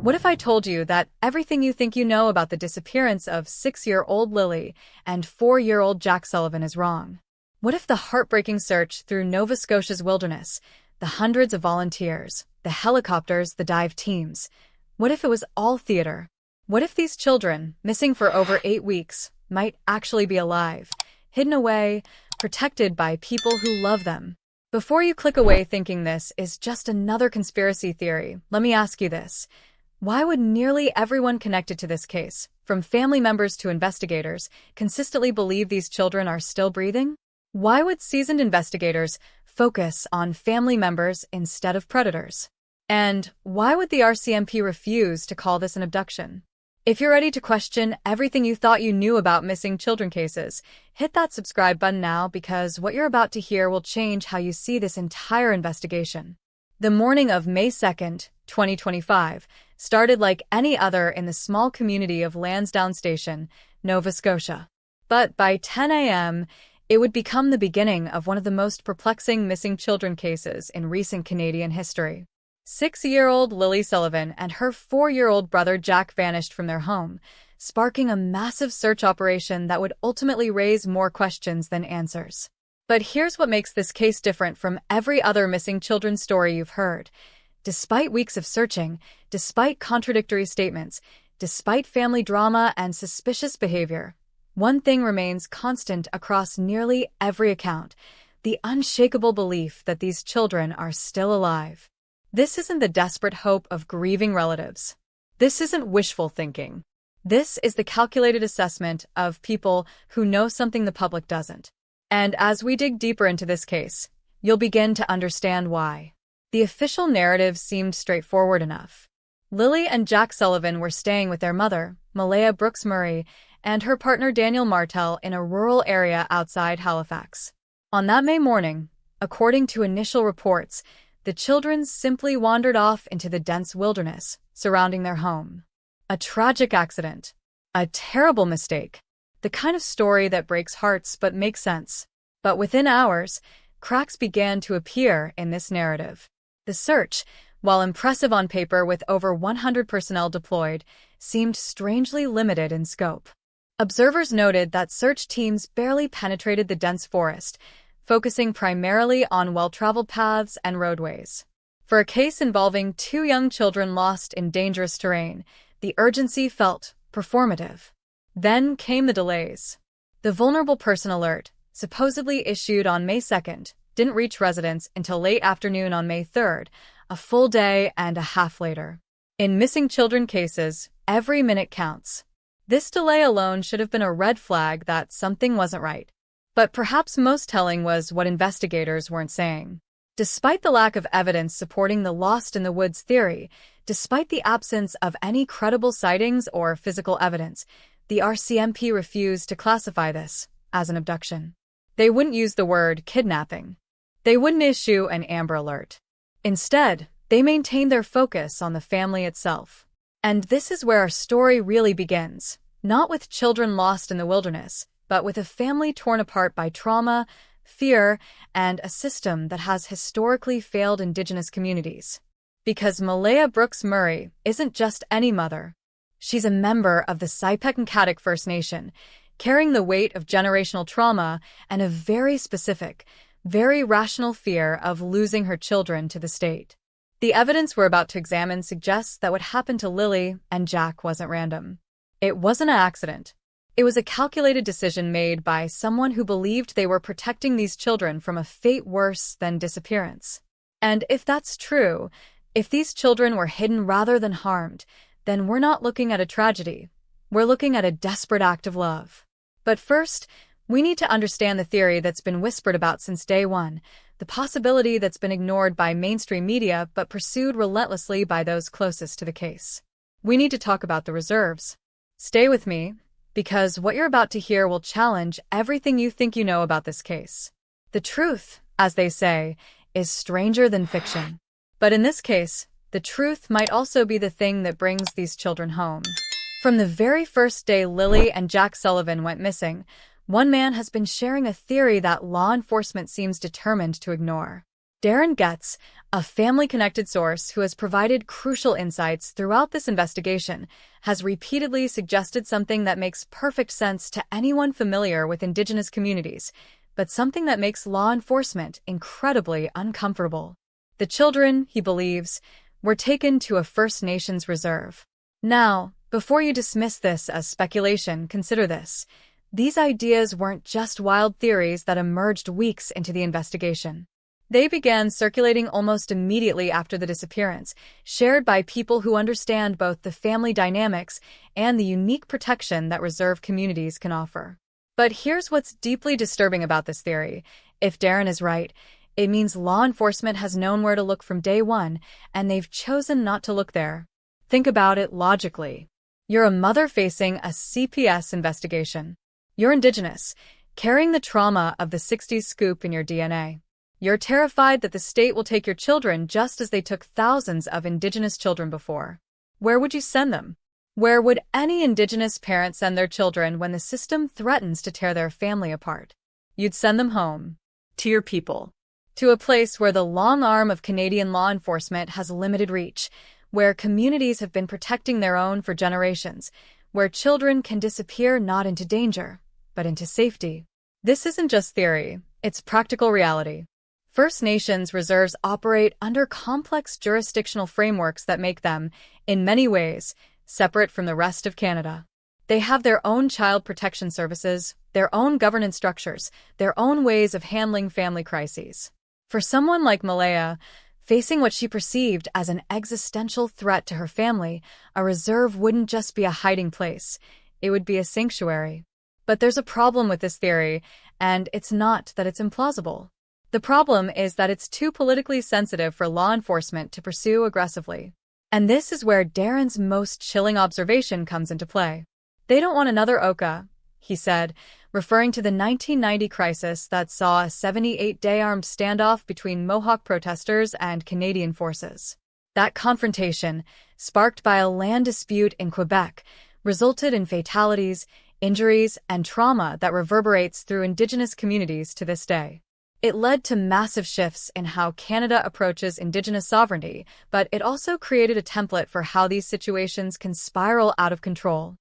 What if I told you that everything you think you know about the disappearance of 6-year-old Lily and 4-year-old Jack Sullivan is wrong? What if the heartbreaking search through Nova Scotia's wilderness, the hundreds of volunteers, the helicopters, the dive teams, what if it was all theater? What if these children, missing for over 8 weeks, might actually be alive, hidden away, protected by people who love them? Before you click away thinking this is just another conspiracy theory, let me ask you this. Why would nearly everyone connected to this case, from family members to investigators, consistently believe these children are still breathing? Why would seasoned investigators focus on family members instead of predators? And why would the RCMP refuse to call this an abduction? If you're ready to question everything you thought you knew about missing children cases, hit that subscribe button now because what you're about to hear will change how you see this entire investigation. The morning of May 2nd, 2025, started like any other in the small community of Lansdowne Station, Nova Scotia. But by 10 a.m., it would become the beginning of one of the most perplexing missing children cases in recent Canadian history. 6-year-old Lily Sullivan and her 4-year-old brother Jack vanished from their home, sparking a massive search operation that would ultimately raise more questions than answers. But here's what makes this case different from every other missing children story you've heard. Despite weeks of searching, despite contradictory statements, despite family drama and suspicious behavior, one thing remains constant across nearly every account: the unshakable belief that these children are still alive. This isn't the desperate hope of grieving relatives. This isn't wishful thinking. This is the calculated assessment of people who know something the public doesn't. And as we dig deeper into this case, you'll begin to understand why. The official narrative seemed straightforward enough. Lily and Jack Sullivan were staying with their mother, Malaya Brooks Murray, and her partner Daniel Martel in a rural area outside Halifax. On that May morning, according to initial reports, the children simply wandered off into the dense wilderness surrounding their home. A tragic accident. A terrible mistake. The kind of story that breaks hearts but makes sense. But within hours, cracks began to appear in this narrative. The search, while impressive on paper with over 100 personnel deployed, seemed strangely limited in scope. Observers noted that search teams barely penetrated the dense forest, focusing primarily on well-traveled paths and roadways. For a case involving 2 young children lost in dangerous terrain, the urgency felt performative. Then came the delays. The vulnerable person alert, supposedly issued on May 2nd, didn't reach residents until late afternoon on May 3rd, a full day and a half later. In missing children cases, every minute counts. This delay alone should have been a red flag that something wasn't right. But perhaps most telling was what investigators weren't saying. Despite the lack of evidence supporting the lost in the woods theory, despite the absence of any credible sightings or physical evidence, the RCMP refused to classify this as an abduction. They wouldn't use the word kidnapping. They wouldn't issue an Amber Alert. Instead, they maintained their focus on the family itself. And this is where our story really begins, not with children lost in the wilderness, but with a family torn apart by trauma, fear, and a system that has historically failed Indigenous communities. Because Malaya Brooks Murray isn't just any mother. She's a member of the Sipekne'katik First Nation, carrying the weight of generational trauma and a very specific, very rational fear of losing her children to the state. The evidence we're about to examine suggests that what happened to Lily and Jack wasn't random. It wasn't an accident. It was a calculated decision made by someone who believed they were protecting these children from a fate worse than disappearance. And if that's true, if these children were hidden rather than harmed, then we're not looking at a tragedy. We're looking at a desperate act of love. But first, we need to understand the theory that's been whispered about since day one, the possibility that's been ignored by mainstream media but pursued relentlessly by those closest to the case. We need to talk about the reserves. Stay with me, because what you're about to hear will challenge everything you think you know about this case. The truth, as they say, is stranger than fiction. But in this case, the truth might also be the thing that brings these children home. From the very first day Lily and Jack Sullivan went missing, one man has been sharing a theory that law enforcement seems determined to ignore. Darren Getz, a family-connected source who has provided crucial insights throughout this investigation, has repeatedly suggested something that makes perfect sense to anyone familiar with Indigenous communities, but something that makes law enforcement incredibly uncomfortable. The children, he believes, were taken to a First Nations reserve. Now, before you dismiss this as speculation, consider this. These ideas weren't just wild theories that emerged weeks into the investigation. They began circulating almost immediately after the disappearance, shared by people who understand both the family dynamics and the unique protection that reserve communities can offer. But here's what's deeply disturbing about this theory. If Darren is right, it means law enforcement has known where to look from day one, and they've chosen not to look there. Think about it logically. You're a mother facing a CPS investigation. You're Indigenous, carrying the trauma of the 60s scoop in your DNA. You're terrified that the state will take your children just as they took thousands of Indigenous children before. Where would you send them? Where would any Indigenous parent send their children when the system threatens to tear their family apart? You'd send them home. To your people. To a place where the long arm of Canadian law enforcement has limited reach, where communities have been protecting their own for generations, where children can disappear not into danger, but into safety. This isn't just theory, it's practical reality. First Nations reserves operate under complex jurisdictional frameworks that make them, in many ways, separate from the rest of Canada. They have their own child protection services, their own governance structures, their own ways of handling family crises. For someone like Malaya, facing what she perceived as an existential threat to her family, a reserve wouldn't just be a hiding place, it would be a sanctuary. But there's a problem with this theory, and it's not that it's implausible. The problem is that it's too politically sensitive for law enforcement to pursue aggressively. And this is where Darren's most chilling observation comes into play. They don't want another Oka, he said, referring to the 1990 crisis that saw a 78-day armed standoff between Mohawk protesters and Canadian forces. That confrontation, sparked by a land dispute in Quebec, resulted in fatalities, injuries, and trauma that reverberates through Indigenous communities to this day. It led to massive shifts in how Canada approaches Indigenous sovereignty, but it also created a template for how these situations can spiral out of control.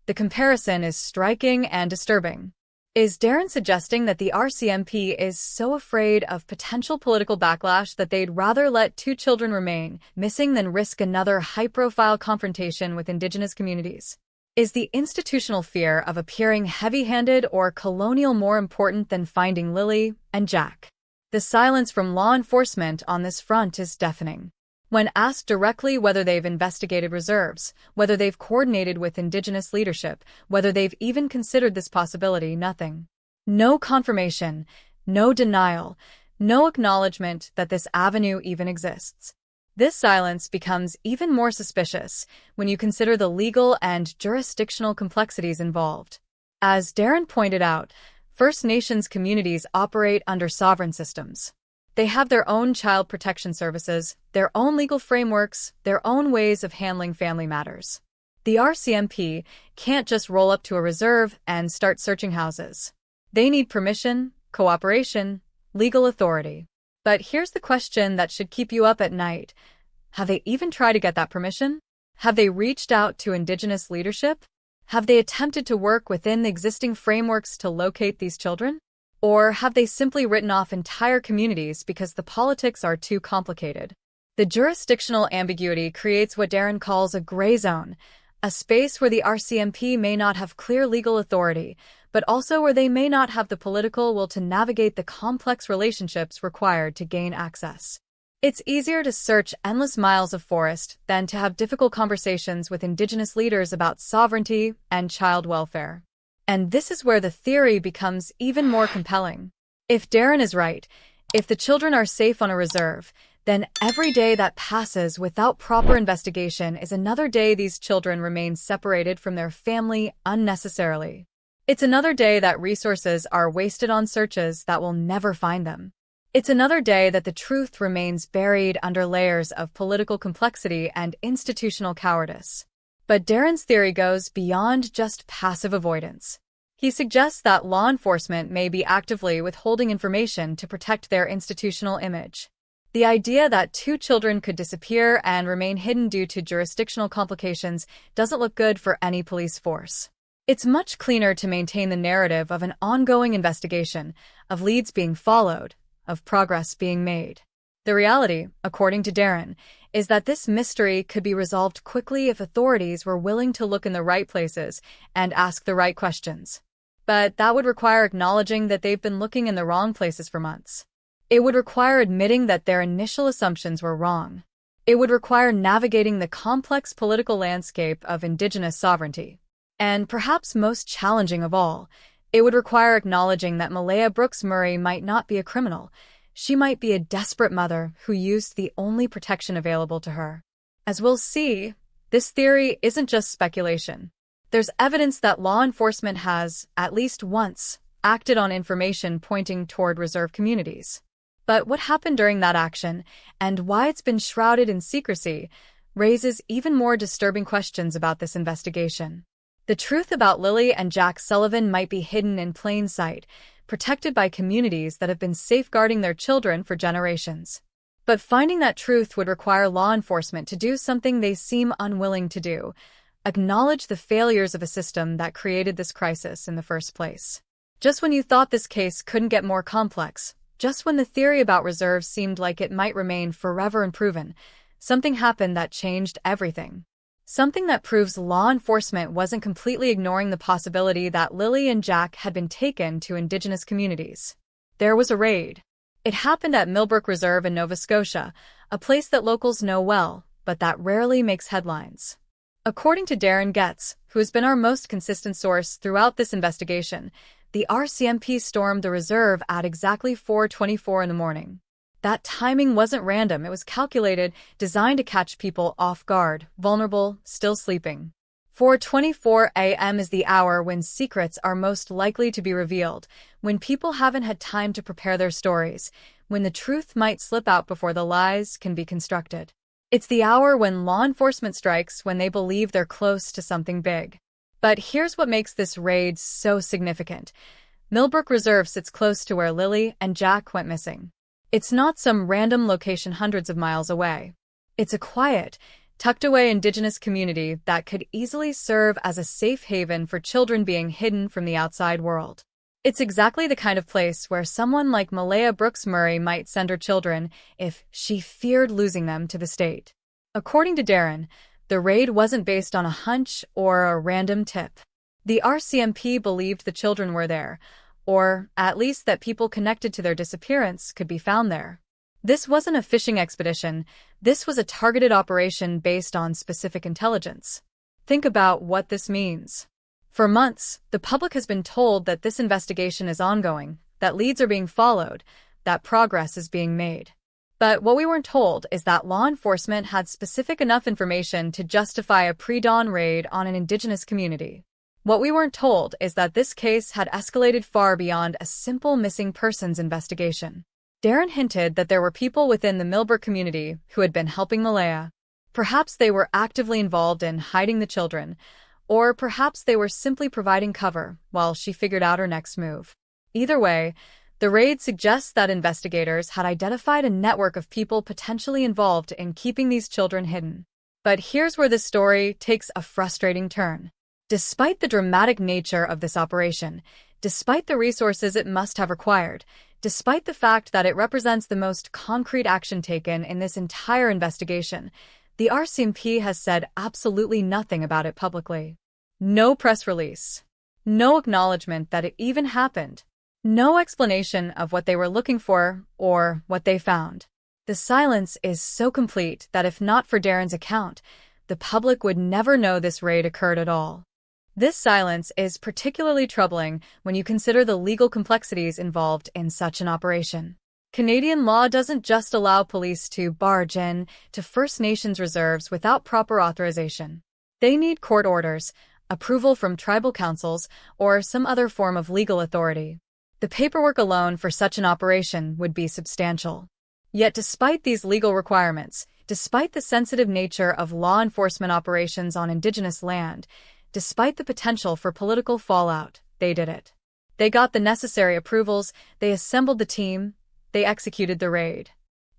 The comparison is striking and disturbing. Is Darren suggesting that the RCMP is so afraid of potential political backlash that they'd rather let 2 children remain missing than risk another high-profile confrontation with Indigenous communities? Is the institutional fear of appearing heavy-handed or colonial more important than finding Lily and Jack? The silence from law enforcement on this front is deafening. When asked directly whether they've investigated reserves, whether they've coordinated with Indigenous leadership, whether they've even considered this possibility, nothing. No confirmation, no denial, no acknowledgement that this avenue even exists. This silence becomes even more suspicious when you consider the legal and jurisdictional complexities involved. As Darren pointed out, First Nations communities operate under sovereign systems. They have their own child protection services, their own legal frameworks, their own ways of handling family matters. The RCMP can't just roll up to a reserve and start searching houses. They need permission, cooperation, legal authority. But here's the question that should keep you up at night. Have they even tried to get that permission? Have they reached out to Indigenous leadership? Have they attempted to work within the existing frameworks to locate these children? Or have they simply written off entire communities because the politics are too complicated? The jurisdictional ambiguity creates what Darren calls a gray zone, a space where the RCMP may not have clear legal authority, but also where they may not have the political will to navigate the complex relationships required to gain access. It's easier to search endless miles of forest than to have difficult conversations with Indigenous leaders about sovereignty and child welfare. And this is where the theory becomes even more compelling. If Darren is right, if the children are safe on a reserve, then every day that passes without proper investigation is another day these children remain separated from their family unnecessarily. It's another day that resources are wasted on searches that will never find them. It's another day that the truth remains buried under layers of political complexity and institutional cowardice. But Darren's theory goes beyond just passive avoidance. He suggests that law enforcement may be actively withholding information to protect their institutional image. The idea that two children could disappear and remain hidden due to jurisdictional complications doesn't look good for any police force. It's much cleaner to maintain the narrative of an ongoing investigation, of leads being followed, of progress being made. The reality, according to Darren, is that this mystery could be resolved quickly if authorities were willing to look in the right places and ask the right questions. But that would require acknowledging that they've been looking in the wrong places for months. It would require admitting that their initial assumptions were wrong. It would require navigating the complex political landscape of Indigenous sovereignty. And perhaps most challenging of all, it would require acknowledging that Malaya Brooks Murray might not be a criminal. She might be a desperate mother who used the only protection available to her. As we'll see, this theory isn't just speculation. There's evidence that law enforcement has, at least once, acted on information pointing toward reserve communities. But what happened during that action, and why it's been shrouded in secrecy, raises even more disturbing questions about this investigation. The truth about Lily and Jack Sullivan might be hidden in plain sight, protected by communities that have been safeguarding their children for generations. But finding that truth would require law enforcement to do something they seem unwilling to do: acknowledge the failures of a system that created this crisis in the first place. Just when you thought this case couldn't get more complex, just when the theory about reserves seemed like it might remain forever unproven, something happened that changed everything. Something that proves law enforcement wasn't completely ignoring the possibility that Lily and Jack had been taken to Indigenous communities. There was a raid. It happened at Millbrook Reserve in Nova Scotia, a place that locals know well, but that rarely makes headlines. According to Darren Getz, who has been our most consistent source throughout this investigation, the RCMP stormed the reserve at exactly 4:24 in the morning. That timing wasn't random, it was calculated, designed to catch people off guard, vulnerable, still sleeping. 4:24 a.m. is the hour when secrets are most likely to be revealed, when people haven't had time to prepare their stories, when the truth might slip out before the lies can be constructed. It's the hour when law enforcement strikes when they believe they're close to something big. But here's what makes this raid so significant. Millbrook Reserve sits close to where Lily and Jack went missing. It's not some random location hundreds of miles away. It's a quiet, tucked-away Indigenous community that could easily serve as a safe haven for children being hidden from the outside world. It's exactly the kind of place where someone like Malaya Brooks Murray might send her children if she feared losing them to the state. According to Darren, the raid wasn't based on a hunch or a random tip. The RCMP believed the children were there, or at least that people connected to their disappearance could be found there. This wasn't a fishing expedition, this was a targeted operation based on specific intelligence. Think about what this means. For months, the public has been told that this investigation is ongoing, that leads are being followed, that progress is being made. But what we weren't told is that law enforcement had specific enough information to justify a pre-dawn raid on an Indigenous community. What we weren't told is that this case had escalated far beyond a simple missing persons investigation. Darren hinted that there were people within the Millbrook community who had been helping Malaya. Perhaps they were actively involved in hiding the children, or perhaps they were simply providing cover while she figured out her next move. Either way, the raid suggests that investigators had identified a network of people potentially involved in keeping these children hidden. But here's where the story takes a frustrating turn. Despite the dramatic nature of this operation, despite the resources it must have required, despite the fact that it represents the most concrete action taken in this entire investigation, the RCMP has said absolutely nothing about it publicly. No press release. No acknowledgement that it even happened. No explanation of what they were looking for or what they found. The silence is so complete that if not for Darren's account, the public would never know this raid occurred at all. This silence is particularly troubling when you consider the legal complexities involved in such an operation. Canadian law doesn't just allow police to barge in to First Nations reserves without proper authorization. They need court orders, approval from tribal councils, or some other form of legal authority. The paperwork alone for such an operation would be substantial. Yet despite these legal requirements, despite the sensitive nature of law enforcement operations on Indigenous land, despite the potential for political fallout, they did it. They got the necessary approvals, they assembled the team, they executed the raid.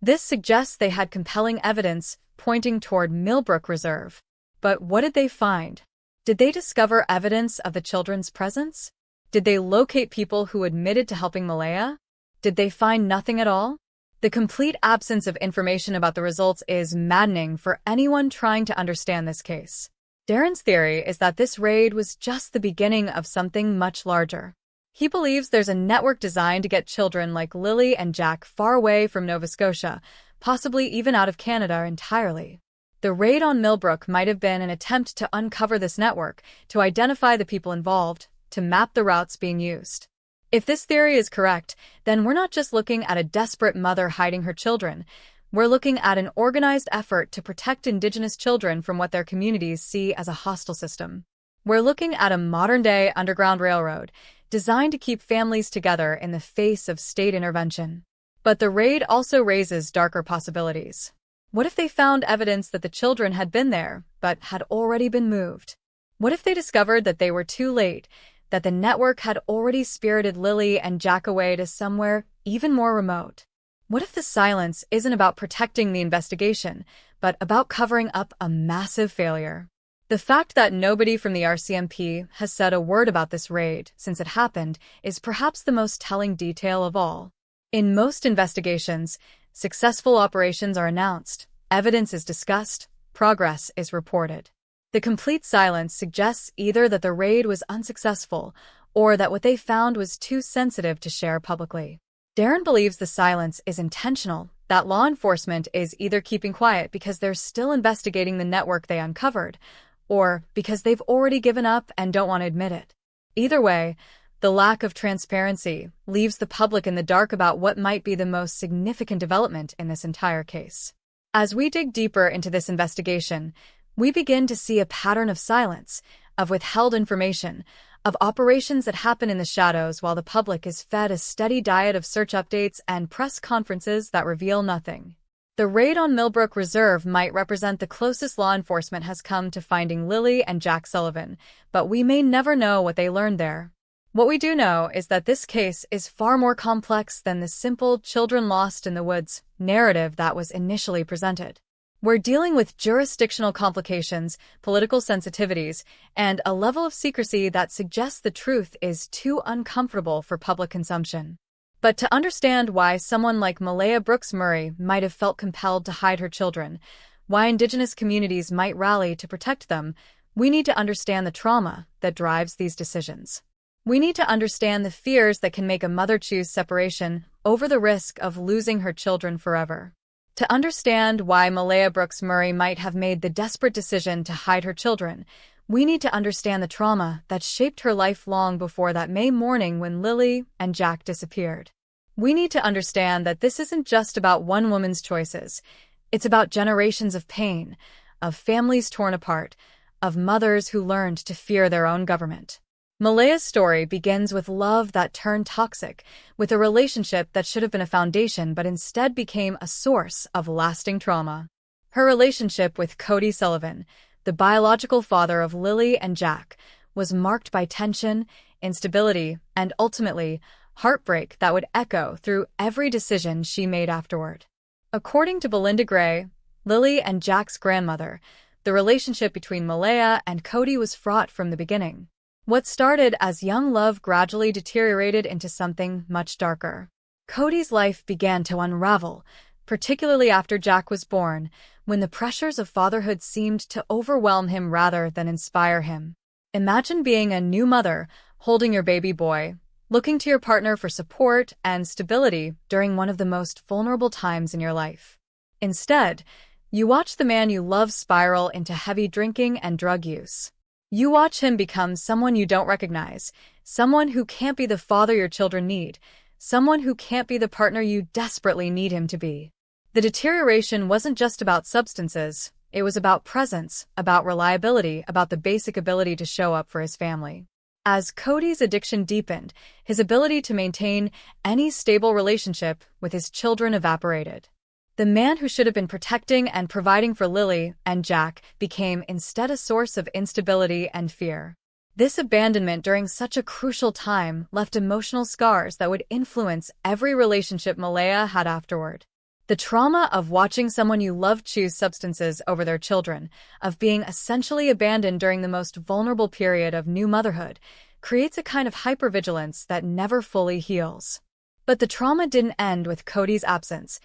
This suggests they had compelling evidence pointing toward Millbrook Reserve. But what did they find? Did they discover evidence of the children's presence? Did they locate people who admitted to helping Malaya? Did they find nothing at all? The complete absence of information about the results is maddening for anyone trying to understand this case. Darren's theory is that this raid was just the beginning of something much larger. He believes there's a network designed to get children like Lily and Jack far away from Nova Scotia, possibly even out of Canada entirely. The raid on Millbrook might have been an attempt to uncover this network, to identify the people involved, to map the routes being used. If this theory is correct, then we're not just looking at a desperate mother hiding her children. We're looking at an organized effort to protect Indigenous children from what their communities see as a hostile system. We're looking at a modern-day underground railroad, designed to keep families together in the face of state intervention. But the raid also raises darker possibilities. What if they found evidence that the children had been there, but had already been moved? What if they discovered that they were too late, that the network had already spirited Lily and Jack away to somewhere even more remote? What if the silence isn't about protecting the investigation, but about covering up a massive failure? The fact that nobody from the RCMP has said a word about this raid since it happened is perhaps the most telling detail of all. In most investigations, successful operations are announced, evidence is discussed, progress is reported. The complete silence suggests either that the raid was unsuccessful or that what they found was too sensitive to share publicly. Darren believes the silence is intentional, that law enforcement is either keeping quiet because they're still investigating the network they uncovered, or because they've already given up and don't want to admit it. Either way, the lack of transparency leaves the public in the dark about what might be the most significant development in this entire case. As we dig deeper into this investigation, we begin to see a pattern of silence, of withheld information, of operations that happen in the shadows while the public is fed a steady diet of search updates and press conferences that reveal nothing. The raid on Millbrook Reserve might represent the closest law enforcement has come to finding Lily and Jack Sullivan, but we may never know what they learned there. What we do know is that this case is far more complex than the simple children lost in the woods narrative that was initially presented. We're dealing with jurisdictional complications, political sensitivities, and a level of secrecy that suggests the truth is too uncomfortable for public consumption. But to understand why someone like Malaya Brooks Murray might have felt compelled to hide her children, why Indigenous communities might rally to protect them, we need to understand the trauma that drives these decisions. We need to understand the fears that can make a mother choose separation over the risk of losing her children forever. To understand why Malaya Brooks Murray might have made the desperate decision to hide her children, we need to understand the trauma that shaped her life long before that May morning when Lily and Jack disappeared. We need to understand that this isn't just about one woman's choices. It's about generations of pain, of families torn apart, of mothers who learned to fear their own government. Malaya's story begins with love that turned toxic, with a relationship that should have been a foundation but instead became a source of lasting trauma. Her relationship with Cody Sullivan, the biological father of Lily and Jack, was marked by tension, instability, and ultimately, heartbreak that would echo through every decision she made afterward. According to Belinda Gray, Lily and Jack's grandmother, the relationship between Malaya and Cody was fraught from the beginning. What started as young love gradually deteriorated into something much darker. Cody's life began to unravel, particularly after Jack was born, when the pressures of fatherhood seemed to overwhelm him rather than inspire him. Imagine being a new mother, holding your baby boy, looking to your partner for support and stability during one of the most vulnerable times in your life. Instead, you watch the man you love spiral into heavy drinking and drug use. You watch him become someone you don't recognize, someone who can't be the father your children need, someone who can't be the partner you desperately need him to be. The deterioration wasn't just about substances, it was about presence, about reliability, about the basic ability to show up for his family. As Cody's addiction deepened, his ability to maintain any stable relationship with his children evaporated. The man who should have been protecting and providing for Lily and Jack became instead a source of instability and fear. This abandonment during such a crucial time left emotional scars that would influence every relationship Malaya had afterward. The trauma of watching someone you love choose substances over their children, of being essentially abandoned during the most vulnerable period of new motherhood, creates a kind of hypervigilance that never fully heals. But the trauma didn't end with Cody's absence.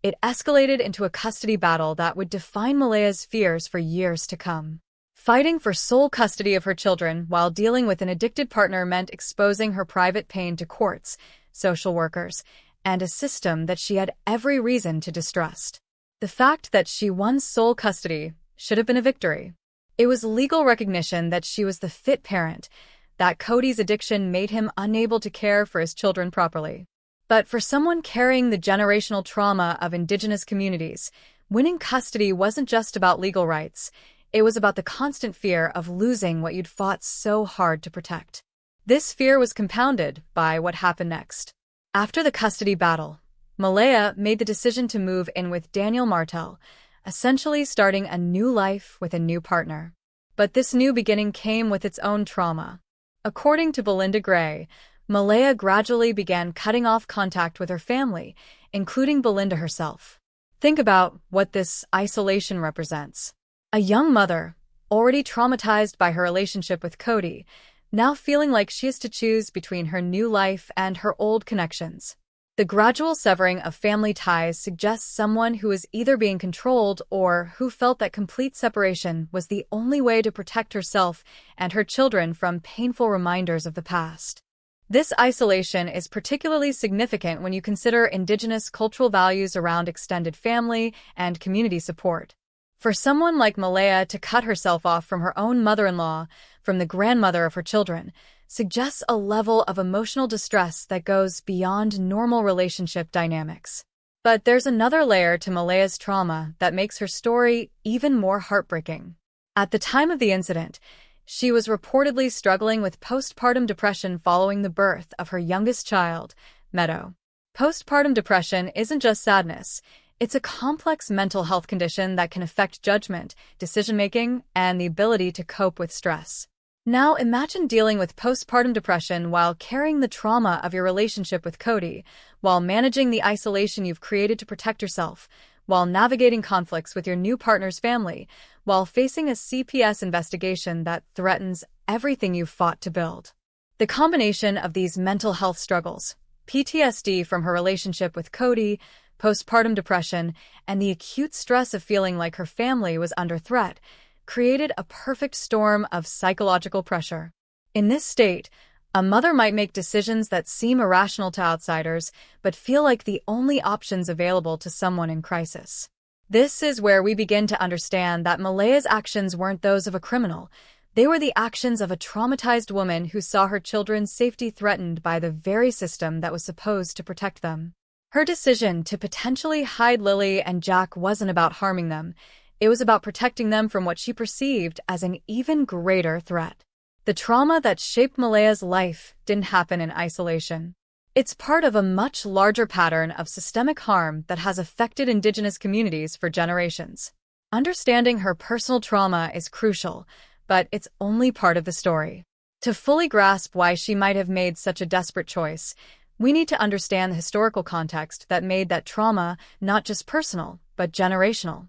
It escalated into a custody battle that would define Malaya's fears for years to come. Fighting for sole custody of her children while dealing with an addicted partner meant exposing her private pain to courts, social workers, and a system that she had every reason to distrust. The fact that she won sole custody should have been a victory. It was legal recognition that she was the fit parent, that Cody's addiction made him unable to care for his children properly. But for someone carrying the generational trauma of Indigenous communities, winning custody wasn't just about legal rights. It was about the constant fear of losing what you'd fought so hard to protect. This fear was compounded by what happened next. After the custody battle, Malaya made the decision to move in with Daniel Martel, essentially starting a new life with a new partner. But this new beginning came with its own trauma. According to Belinda Gray, Malaya gradually began cutting off contact with her family, including Belinda herself. Think about what this isolation represents. A young mother, already traumatized by her relationship with Cody, now feeling like she has to choose between her new life and her old connections. The gradual severing of family ties suggests someone who is either being controlled or who felt that complete separation was the only way to protect herself and her children from painful reminders of the past. This isolation is particularly significant when you consider Indigenous cultural values around extended family and community support. For someone like Malaya to cut herself off from her own mother-in-law, from the grandmother of her children, suggests a level of emotional distress that goes beyond normal relationship dynamics. But there's another layer to Malaya's trauma that makes her story even more heartbreaking. At the time of the incident, she was reportedly struggling with postpartum depression following the birth of her youngest child, Meadow. Postpartum depression isn't just sadness. It's a complex mental health condition that can affect judgment, decision-making, and the ability to cope with stress. Now imagine dealing with postpartum depression while carrying the trauma of your relationship with Cody, while managing the isolation you've created to protect yourself, while navigating conflicts with your new partner's family, while facing a CPS investigation that threatens everything you've fought to build. The combination of these mental health struggles, PTSD from her relationship with Cody, postpartum depression, and the acute stress of feeling like her family was under threat, created a perfect storm of psychological pressure. In this state, a mother might make decisions that seem irrational to outsiders, but feel like the only options available to someone in crisis. This is where we begin to understand that Malaya's actions weren't those of a criminal. They were the actions of a traumatized woman who saw her children's safety threatened by the very system that was supposed to protect them. Her decision to potentially hide Lily and Jack wasn't about harming them. It was about protecting them from what she perceived as an even greater threat. The trauma that shaped Malaya's life didn't happen in isolation. It's part of a much larger pattern of systemic harm that has affected Indigenous communities for generations. Understanding her personal trauma is crucial, but it's only part of the story. To fully grasp why she might have made such a desperate choice, we need to understand the historical context that made that trauma not just personal, but generational.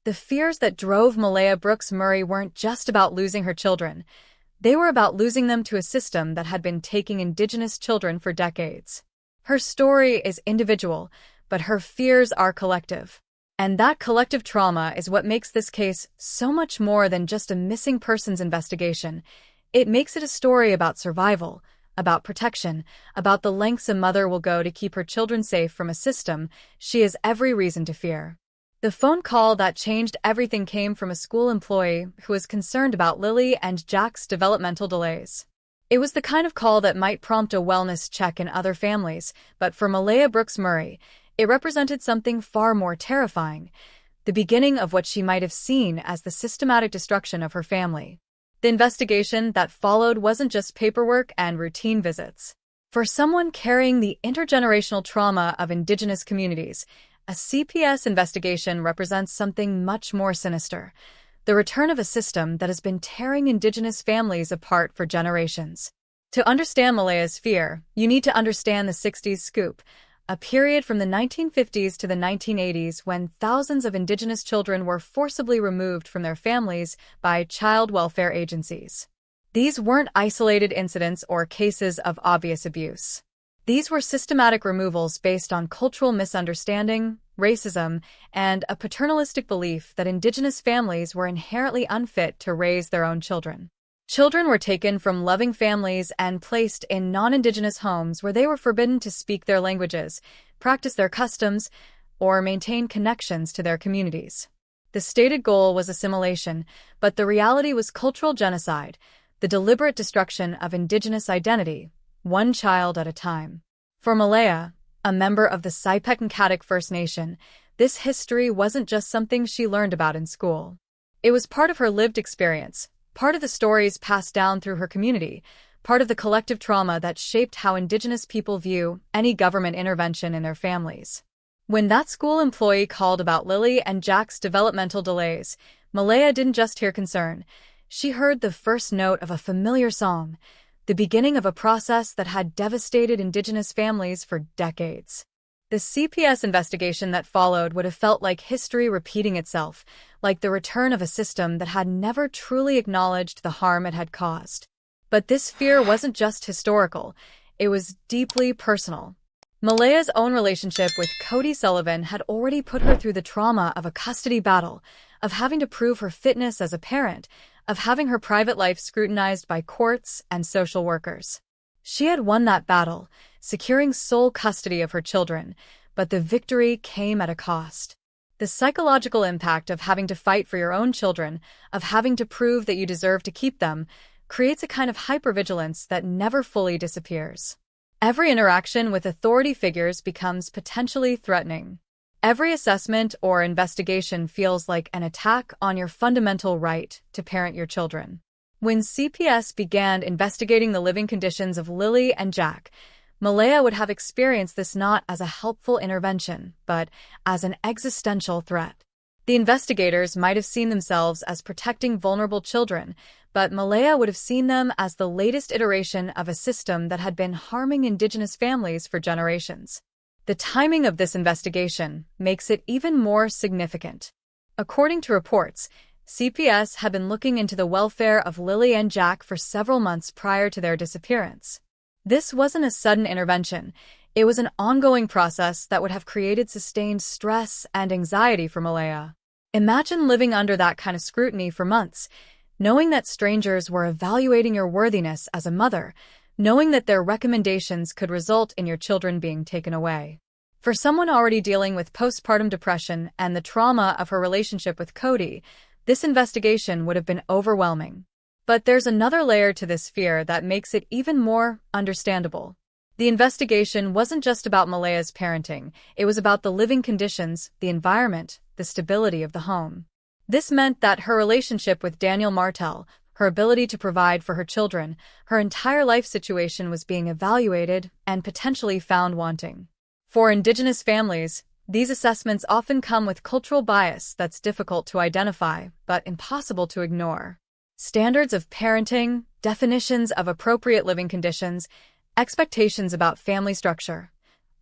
The fears that drove Malaya Brooks Murray weren't just about losing her children. They were about losing them to a system that had been taking Indigenous children for decades. Her story is individual, but her fears are collective. And that collective trauma is what makes this case so much more than just a missing persons investigation. It makes it a story about survival, about protection, about the lengths a mother will go to keep her children safe from a system she has every reason to fear. The phone call that changed everything came from a school employee who was concerned about Lily and Jack's developmental delays. It was the kind of call that might prompt a wellness check in other families, but for Malaya Brooks Murray, it represented something far more terrifying, the beginning of what she might have seen as the systematic destruction of her family. The investigation that followed wasn't just paperwork and routine visits. For someone carrying the intergenerational trauma of Indigenous communities, a CPS investigation represents something much more sinister, the return of a system that has been tearing Indigenous families apart for generations. To understand Malaya's fear, you need to understand the 60s scoop, a period from the 1950s to the 1980s when thousands of Indigenous children were forcibly removed from their families by child welfare agencies. These weren't isolated incidents or cases of obvious abuse. These were systematic removals based on cultural misunderstanding, racism, and a paternalistic belief that Indigenous families were inherently unfit to raise their own children. Children were taken from loving families and placed in non-Indigenous homes where they were forbidden to speak their languages, practice their customs, or maintain connections to their communities. The stated goal was assimilation, but the reality was cultural genocide, the deliberate destruction of Indigenous identity, one child at a time. For Malaya, a member of the Saipekankatik First Nation, this history wasn't just something she learned about in school. It was part of her lived experience, part of the stories passed down through her community, part of the collective trauma that shaped how Indigenous people view any government intervention in their families. When that school employee called about Lily and Jack's developmental delays, Malaya didn't just hear concern. She heard the first note of a familiar song, the beginning of a process that had devastated Indigenous families for decades. The CPS investigation that followed would have felt like history repeating itself, like the return of a system that had never truly acknowledged the harm it had caused. But this fear wasn't just historical, it was deeply personal. Malaya's own relationship with Cody Sullivan had already put her through the trauma of a custody battle, of having to prove her fitness as a parent, of having her private life scrutinized by courts and social workers. She had won that battle, securing sole custody of her children, but the victory came at a cost. The psychological impact of having to fight for your own children, of having to prove that you deserve to keep them, creates a kind of hypervigilance that never fully disappears. Every interaction with authority figures becomes potentially threatening. Every assessment or investigation feels like an attack on your fundamental right to parent your children. When CPS began investigating the living conditions of Lily and Jack, Malaya would have experienced this not as a helpful intervention, but as an existential threat. The investigators might have seen themselves as protecting vulnerable children, but Malaya would have seen them as the latest iteration of a system that had been harming Indigenous families for generations. The timing of this investigation makes it even more significant. According to reports, CPS had been looking into the welfare of Lily and Jack for several months prior to their disappearance. This wasn't a sudden intervention. It was an ongoing process that would have created sustained stress and anxiety for Malaya. Imagine living under that kind of scrutiny for months, knowing that strangers were evaluating your worthiness as a mother, knowing that their recommendations could result in your children being taken away. For someone already dealing with postpartum depression and the trauma of her relationship with Cody, this investigation would have been overwhelming. But there's another layer to this fear that makes it even more understandable. The investigation wasn't just about Malaya's parenting, it was about the living conditions, the environment, the stability of the home. This meant that her relationship with Daniel Martel, her ability to provide for her children, her entire life situation was being evaluated and potentially found wanting. For Indigenous families, these assessments often come with cultural bias that's difficult to identify, but impossible to ignore. Standards of parenting, definitions of appropriate living conditions, expectations about family structure.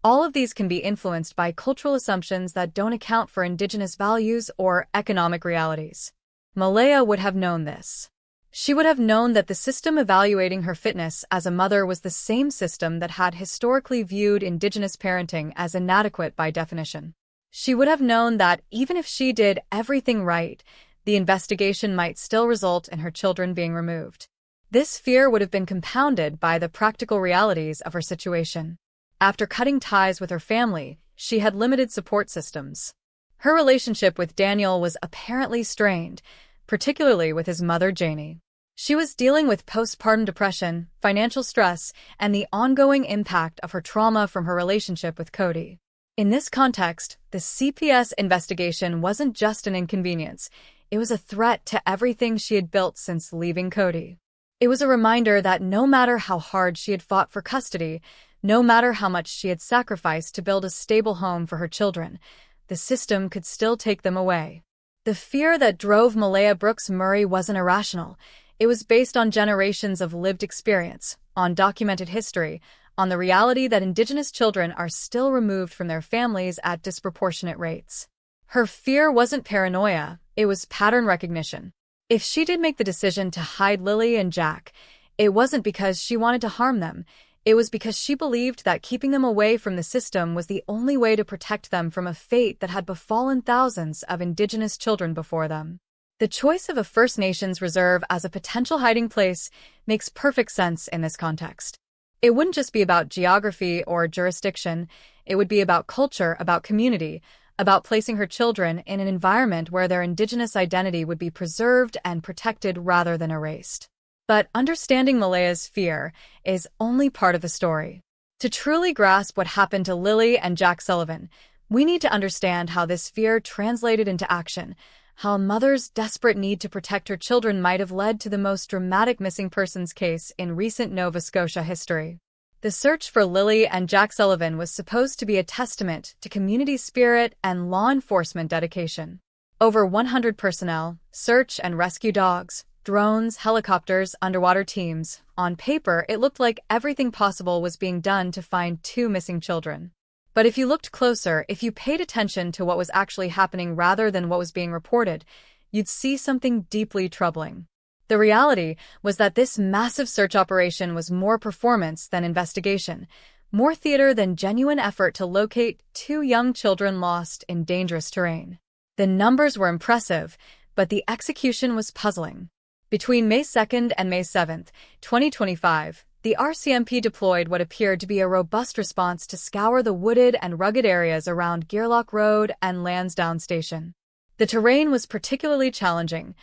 All of these can be influenced by cultural assumptions that don't account for Indigenous values or economic realities. Malaya would have known this. She would have known that the system evaluating her fitness as a mother was the same system that had historically viewed Indigenous parenting as inadequate by definition. She would have known that even if she did everything right, the investigation might still result in her children being removed. This fear would have been compounded by the practical realities of her situation. After cutting ties with her family, she had limited support systems. Her relationship with Daniel was apparently strained, particularly with his mother, Janie. She was dealing with postpartum depression, financial stress, and the ongoing impact of her trauma from her relationship with Cody. In this context, the CPS investigation wasn't just an inconvenience. It was a threat to everything she had built since leaving Cody. It was a reminder that no matter how hard she had fought for custody, no matter how much she had sacrificed to build a stable home for her children, the system could still take them away. The fear that drove Malaya Brooks Murray wasn't irrational. It was based on generations of lived experience, on documented history, on the reality that Indigenous children are still removed from their families at disproportionate rates. Her fear wasn't paranoia, it was pattern recognition. If she did make the decision to hide Lily and Jack, it wasn't because she wanted to harm them. It was because she believed that keeping them away from the system was the only way to protect them from a fate that had befallen thousands of Indigenous children before them. The choice of a First Nations reserve as a potential hiding place makes perfect sense in this context. It wouldn't just be about geography or jurisdiction, it would be about culture, about community, about placing her children in an environment where their Indigenous identity would be preserved and protected rather than erased. But understanding Malaya's fear is only part of the story. To truly grasp what happened to Lily and Jack Sullivan, we need to understand how this fear translated into action, how a mother's desperate need to protect her children might have led to the most dramatic missing persons case in recent Nova Scotia history. The search for Lily and Jack Sullivan was supposed to be a testament to community spirit and law enforcement dedication. Over 100 personnel, search and rescue dogs, drones, helicopters, underwater teams. On paper, it looked like everything possible was being done to find two missing children. But if you looked closer, if you paid attention to what was actually happening rather than what was being reported, you'd see something deeply troubling. The reality was that this massive search operation was more performance than investigation, more theater than genuine effort to locate two young children lost in dangerous terrain. The numbers were impressive, but the execution was puzzling. Between May 2nd and May 7th, 2025, the RCMP deployed what appeared to be a robust response to scour the wooded and rugged areas around Gearlock Road and Lansdowne Station. The terrain was particularly challenging.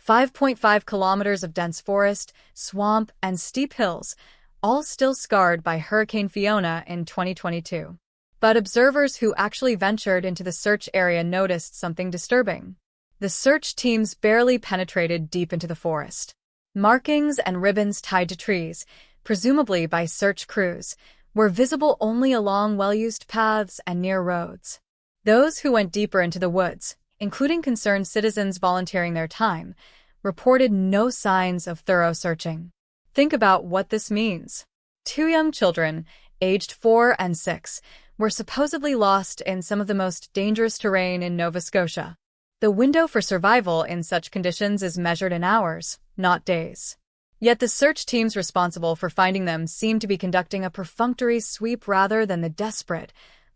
5.5 kilometers of dense forest, swamp, and steep hills, all still scarred by Hurricane Fiona in 2022. But observers who actually ventured into the search area noticed something disturbing. The search teams barely penetrated deep into the forest. Markings and ribbons tied to trees, presumably by search crews, were visible only along well-used paths and near roads. Those who went deeper into the woods, including concerned citizens volunteering their time, reported no signs of thorough searching. Think about what this means. Two young children, aged 4 and 6, were supposedly lost in some of the most dangerous terrain in Nova Scotia. The window for survival in such conditions is measured in hours, not days. Yet the search teams responsible for finding them seem to be conducting a perfunctory sweep rather than the desperate,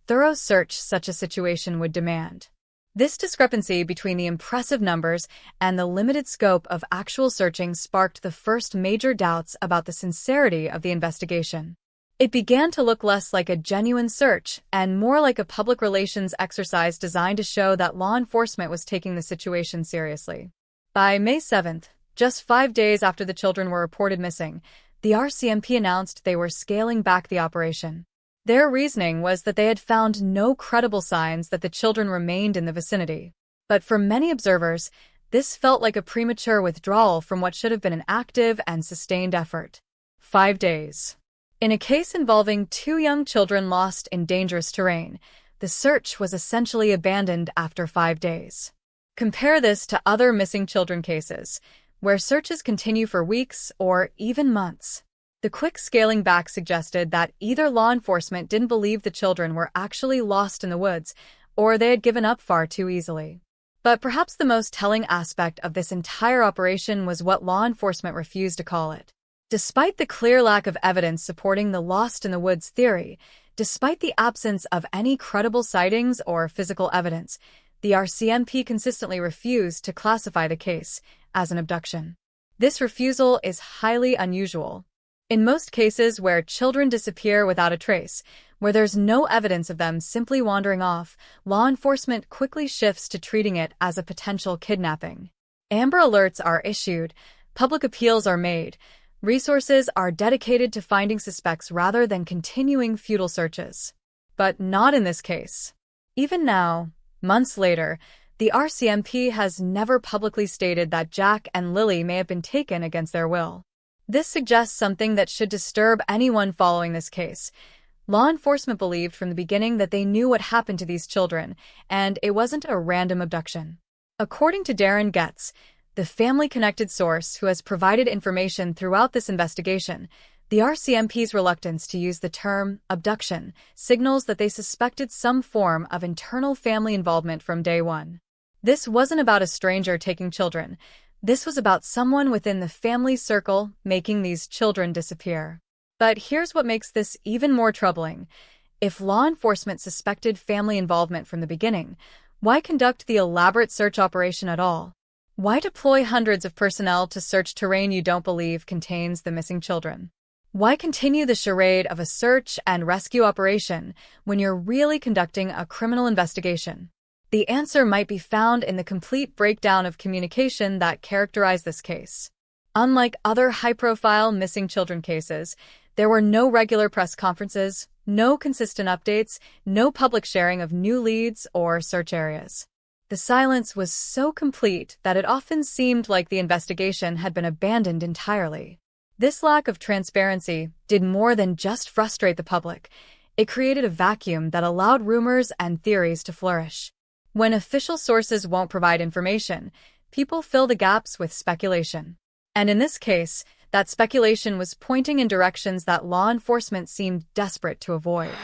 thorough search such a situation would demand. This discrepancy between the impressive numbers and the limited scope of actual searching sparked the first major doubts about the sincerity of the investigation. It began to look less like a genuine search and more like a public relations exercise designed to show that law enforcement was taking the situation seriously. By May 7th, just 5 days after the children were reported missing, the RCMP announced they were scaling back the operation. Their reasoning was that they had found no credible signs that the children remained in the vicinity. But for many observers, this felt like a premature withdrawal from what should have been an active and sustained effort. 5 days. In a case involving two young children lost in dangerous terrain, the search was essentially abandoned after 5 days. Compare this to other missing children cases, where searches continue for weeks or even months. The quick scaling back suggested that either law enforcement didn't believe the children were actually lost in the woods, or they had given up far too easily. But perhaps the most telling aspect of this entire operation was what law enforcement refused to call it. Despite the clear lack of evidence supporting the lost-in-the-woods theory, despite the absence of any credible sightings or physical evidence, the RCMP consistently refused to classify the case as an abduction. This refusal is highly unusual. In most cases where children disappear without a trace, where there's no evidence of them simply wandering off, law enforcement quickly shifts to treating it as a potential kidnapping. Amber alerts are issued, public appeals are made, resources are dedicated to finding suspects rather than continuing futile searches. But not in this case. Even now, months later, the RCMP has never publicly stated that Jack and Lily may have been taken against their will. This suggests something that should disturb anyone following this case. Law enforcement believed from the beginning that they knew what happened to these children, and it wasn't a random abduction. According to Darren Getz, the family-connected source who has provided information throughout this investigation, The RCMP's reluctance to use the term abduction signals that they suspected some form of internal family involvement from day one. This wasn't about a stranger taking children. This was about someone within the family circle making these children disappear. But here's what makes this even more troubling. If law enforcement suspected family involvement from the beginning, why conduct the elaborate search operation at all? Why deploy hundreds of personnel to search terrain you don't believe contains the missing children? Why continue the charade of a search and rescue operation when you're really conducting a criminal investigation? The answer might be found in the complete breakdown of communication that characterized this case. Unlike other high-profile missing children cases, there were no regular press conferences, no consistent updates, no public sharing of new leads or search areas. The silence was so complete that it often seemed like the investigation had been abandoned entirely. This lack of transparency did more than just frustrate the public. It created a vacuum that allowed rumors and theories to flourish. When official sources won't provide information, people fill the gaps with speculation. And in this case, that speculation was pointing in directions that law enforcement seemed desperate to avoid.